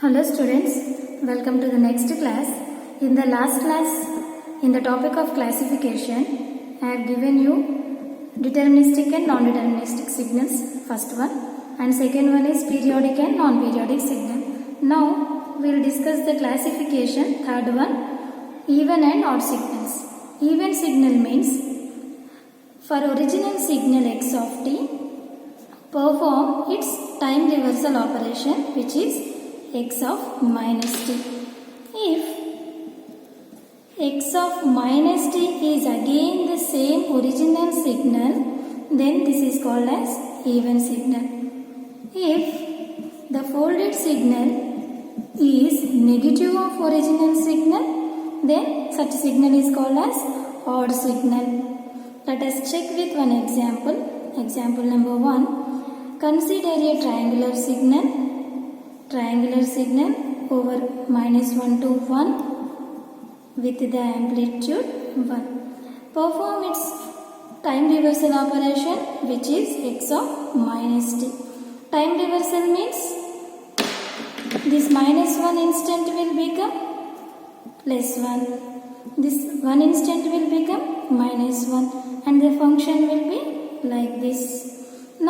Hello students, welcome to the next class. In the last class, in the topic of classification, I have given you deterministic and non-deterministic signals, first one, and second one is periodic and non-periodic signal. Now, we will discuss the classification, third one, even and odd signals. Even signal means, for original signal x of t, perform its time reversal operation, which is x of minus t. If x of minus t is again the same original signal, then this is called as even signal. If the folded signal is negative of original signal, then such signal is called as odd signal. Let us check with one example. Example number 1. Consider a triangular signal over -1 to 1 with the amplitude 1. Perform its time reversal operation, which is x of minus t. Time reversal means this -1 instant will become +1. This 1 instant will become -1 and the function will be like this.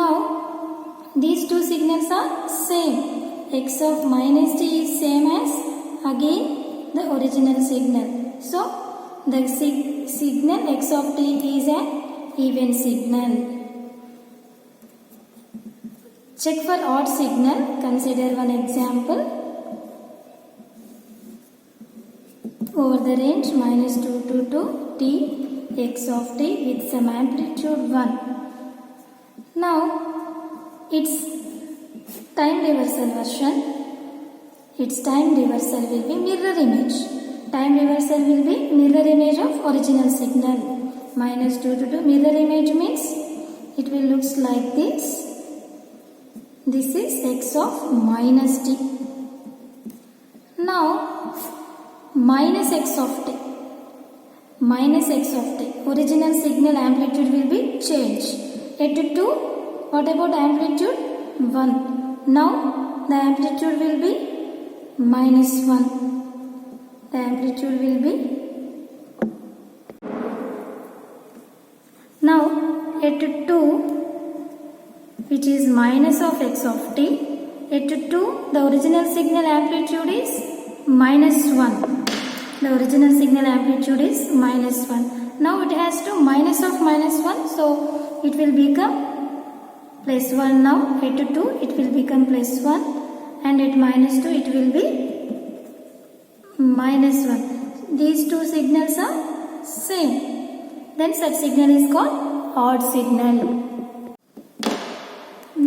Now these two signals are same. X of minus t is same as again the original signal. So the signal x of t is an even signal. Check for odd signal. Consider one example. Over the range -2 to 2 t x of t with some amplitude 1. Now its time reversal version, its time reversal will be mirror image. Time reversal will be mirror image of original signal. -2 to 2 mirror image means it will looks like this. This is x of minus t. Now minus x of t. Minus x of t. Original signal amplitude will be changed. At 2, what about amplitude? 1. Now the amplitude will be -1. The amplitude will be. Now at 2, which is minus of x of t, at 2 the original signal amplitude is -1. The original signal amplitude is -1. Now it has to minus of -1, so it will become +1. Now at 2 it will become +1 and at -2 it will be -1. These two signals are same. Then such signal is called odd signal.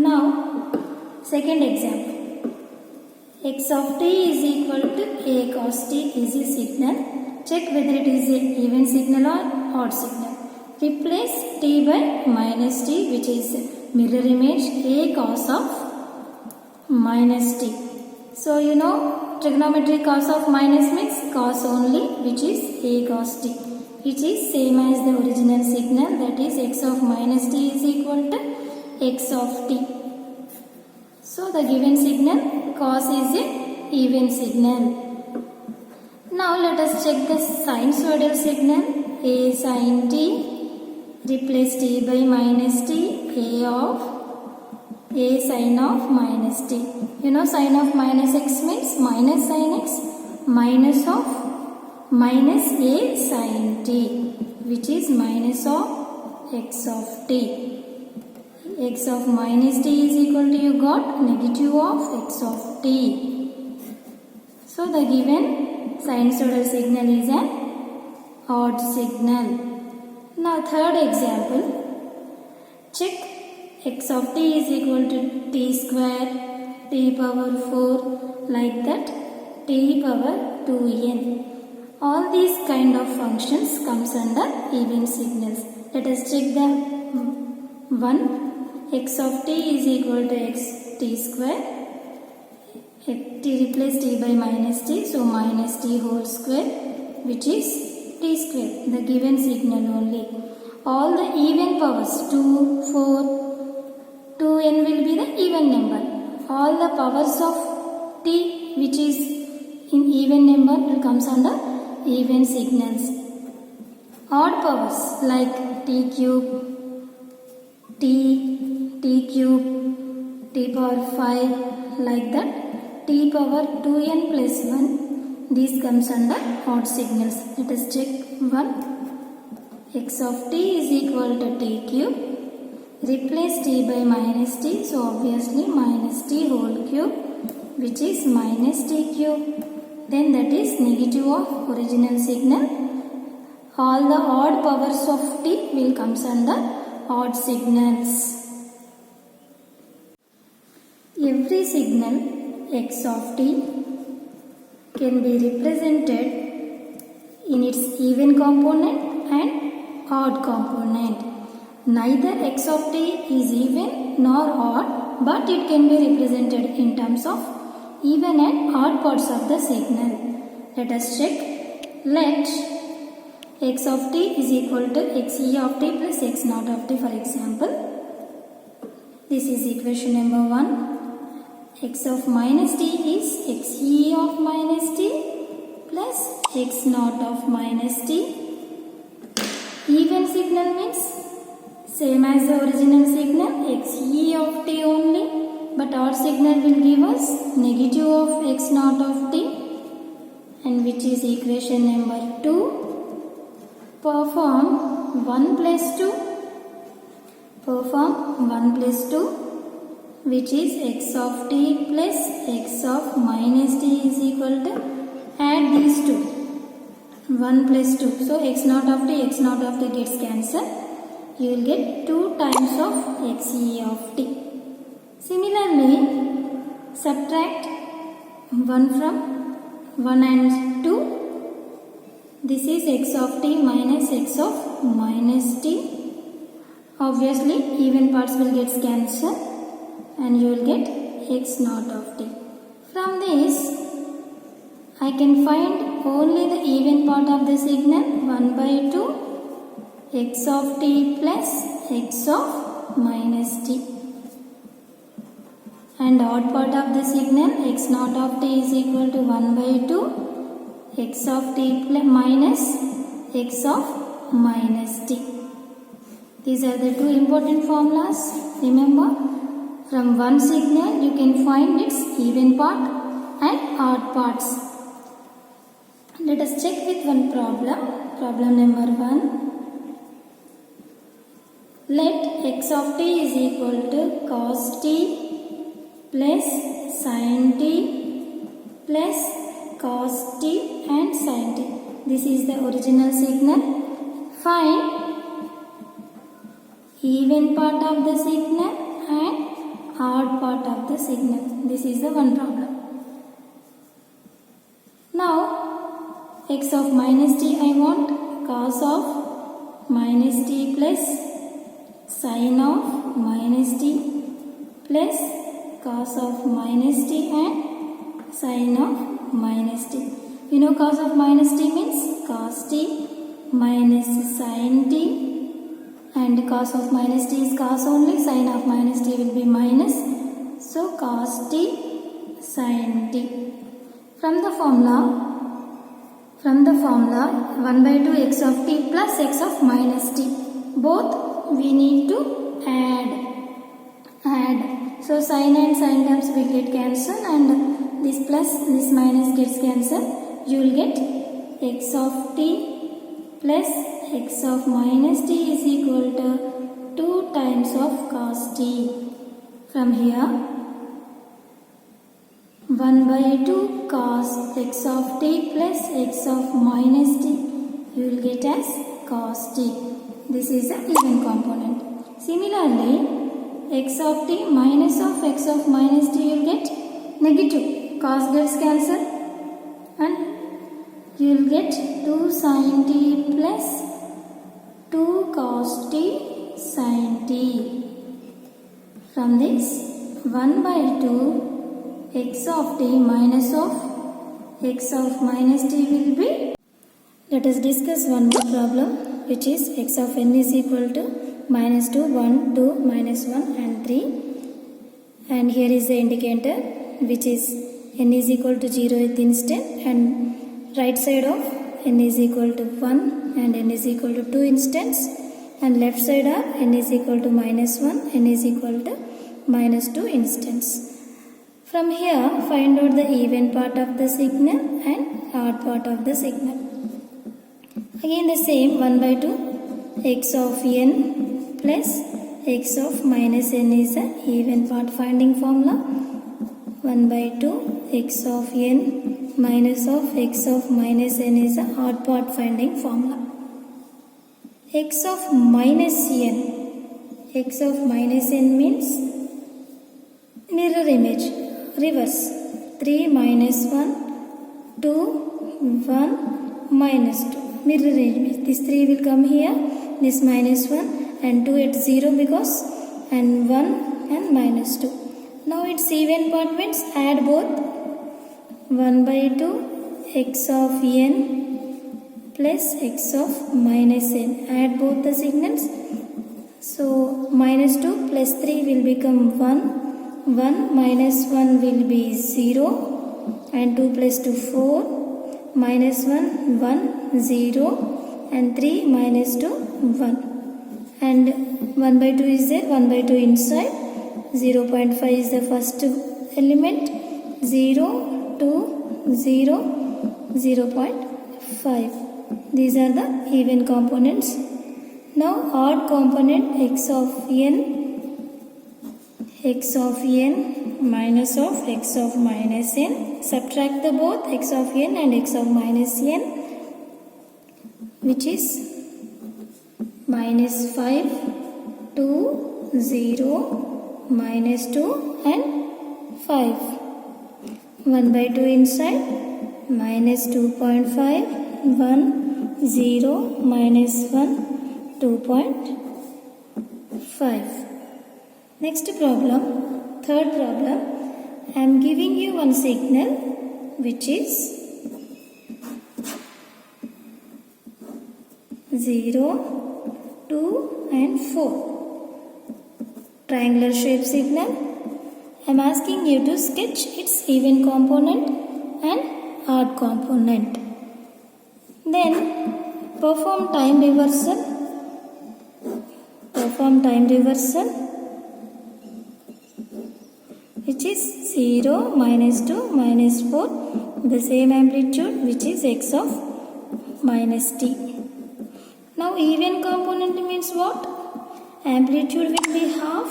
Now second example. X of t is equal to a cos t is a signal. Check whether it is an even signal or odd signal. Replace t by minus t, which is mirror image a cos of minus t. So you know trigonometry cos of minus means cos only, which is a cos t, which is same as the original signal, that is x of minus t is equal to x of t. So the given signal cos is a even signal. Now let us check the sinusoidal signal. A sin t, replace t by minus t, a sin of minus t. You know sin of minus x means minus sin x minus of minus a sin t, which is minus of x of t. X of minus t is equal to, you got negative of x of t. So the given sinusoidal signal is an odd signal. Now third example. Check x of t is equal to t square, t power 4, like that, t power 2n. All these kind of functions comes under even signals. Let us check the one. X of t is equal to x t square. T replace t by minus t, so minus t whole square, which is t square, the given signal only. All the even powers 2, 4, 2n will be the even number. All the powers of t which is in even number will comes under even signals. Odd powers like t cube, t cube, t power 5 like that, t power 2n plus 1, these comes under odd signals. Let us check one. X of t is equal to t cube. Replace t by minus t, so obviously minus t whole cube which is minus t cube. Then that is negative of original signal. All the odd powers of t will comes under odd signals. Every signal x of t can be represented in its even component and odd component. Neither x of t is even nor odd, but it can be represented in terms of even and odd parts of the signal. Let us check. Let x of t is equal to xe of t plus x naught of t, for example. This is equation number 1. X of minus t is xe of minus t plus x naught of minus t. Even signal means same as the original signal, xe of t only, but odd signal will give us negative of x naught of t, and which is equation number 2. Perform 1 plus 2. Perform 1 plus 2, which is x of t plus x of minus t is equal to, add these two, 1 plus 2. So x naught of t gets cancelled. You will get 2 times of xe of t. Similarly, subtract 1 from 1 and 2. This is x of t minus x of minus t. Obviously, even parts will get cancelled and you will get x naught of t. From this, I can find only the even part of the signal, 1 by 2 x of t plus x of minus t. And odd part of the signal, x naught of t is equal to 1 by 2 x of t plus minus x of minus t. These are the two important formulas. Remember, from one signal you can find its even part and odd parts. Let us check with one problem. Problem number 1. Let x of t is equal to cos t plus sin t plus cos t and sin t. This is the original signal. Find even part of the signal and odd part of the signal. This is the one problem. Now x of minus t, I want cos of minus t plus sin of minus t plus cos of minus t and sin of minus t. You know cos of minus t means cos t minus sin t, and cos of minus t is cos only, sin of minus t will be minus. So cos t sin t. From the formula 1 by 2 x of t plus x of minus t, both we need to add. So sin and sin terms will get cancelled and this plus this minus gets cancelled. You will get x of t plus x of minus t is equal to 2 times of cos t. From here 1 by 2 cos x of t plus x of minus t, you will get as cos t. This is the even component. Similarly, x of t minus of x of minus t, you will get negative. Cos gets cancelled and you will get 2 sin t plus 2 cos t sin t. From this 1 by 2 x of t minus of x of minus t will be. Let us discuss one more problem, which is x of n is equal to minus 2, 1, 2, minus 1 and 3. And here is the indicator, which is n is equal to 0th instant, and right side of n is equal to 1 and n is equal to 2 instants, and left side are n is equal to minus 1, n is equal to minus 2 instants. From here, find out the even part of the signal and odd part of the signal. Again the same 1 by 2 x of n plus x of minus n is an even part finding formula. 1 by 2 x of n minus of x of minus n is an odd part finding formula. X of minus n. X of minus n means mirror image, reverse. 3 minus 1, 2, 1, minus 2. Mirror image. This 3 will come here, this minus 1 and 2 at 0 because, and 1 and minus 2. Now its even part means add both. 1 by 2 x of n plus x of minus n. Add both the signals. So minus 2 plus 3 will become 1. 1 minus 1 will be 0 and 2 plus 2 4. Minus 1 1 0 and 3 minus 2 1. And 1 by 2 is there, 1 by 2 inside. 0.5 is the first element. 0, 2, 0, 0.5. These are the even components. Now odd component x of n minus of x of minus n. Subtract the both x of n and x of minus n, which is minus 5, 2, 0, minus 2 and 5. 1 by 2 inside, minus 2.5, 1, 0, minus 1, 2.5. Next problem, third problem. I am giving you one signal which is 0, 2 and 4. Triangular shape signal. I am asking you to sketch its even component and odd component. Then perform time reversal. Which is 0, minus 2, minus 4, the same amplitude which is x of minus t. Now even component means what? Amplitude will be half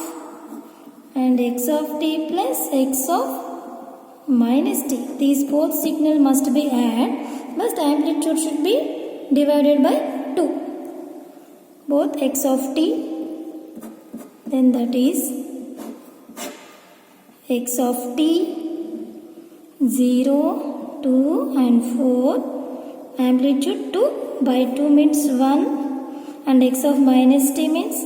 and x of t plus x of minus t. These both signal must be added, but amplitude should be divided by 2. Both x of t, then that is x of t 0, 2 and 4, amplitude 2 by 2 means 1, and x of minus t means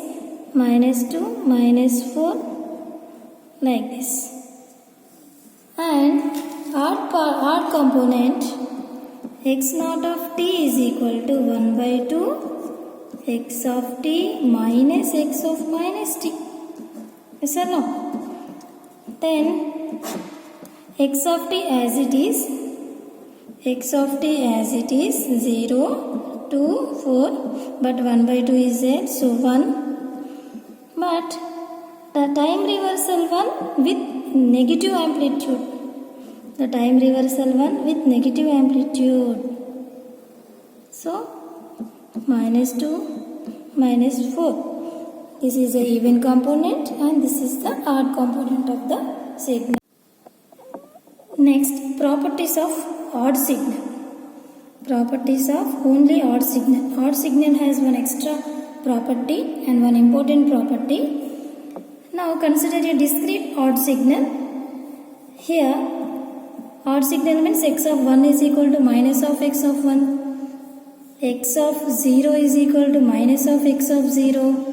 minus 2, minus 4, like this. And odd component x naught of t is equal to 1 by 2 x of t minus x of minus t. Yes or no? Then x of t as it is 0, 2, 4, but 1 by 2 is there, so 1. But the time reversal one with negative amplitude. So minus 2, minus 4. This is the even component and this is the odd component of the signal. Next, properties of odd signal. Properties of only odd signal. Odd signal has one extra property and one important property. Now consider a discrete odd signal. Here odd signal means x of 1 is equal to minus of x of 1. X of 0 is equal to minus of x of 0.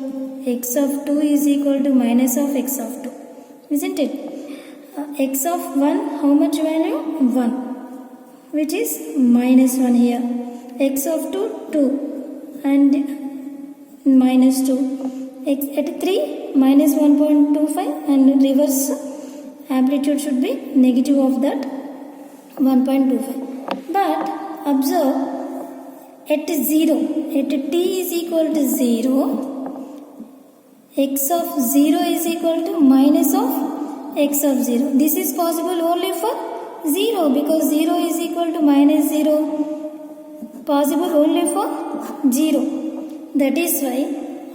X of 2 is equal to minus of x of 2. Isn't it? X of 1, how much value? 1. Which is minus 1 here. X of 2, 2. And minus 2. X at 3, minus 1.25 and reverse amplitude should be negative of that 1.25. But observe, at 0, at t is equal to 0, x of 0 is equal to minus of x of 0. This is possible only for 0 because 0 is equal to minus 0. Possible only for 0. That is why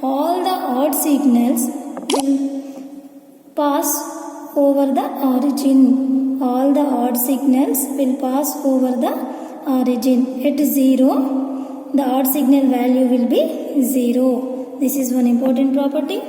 all the odd signals will pass over the origin. All the odd signals will pass over the origin. At 0, the odd signal value will be 0. This is one important property.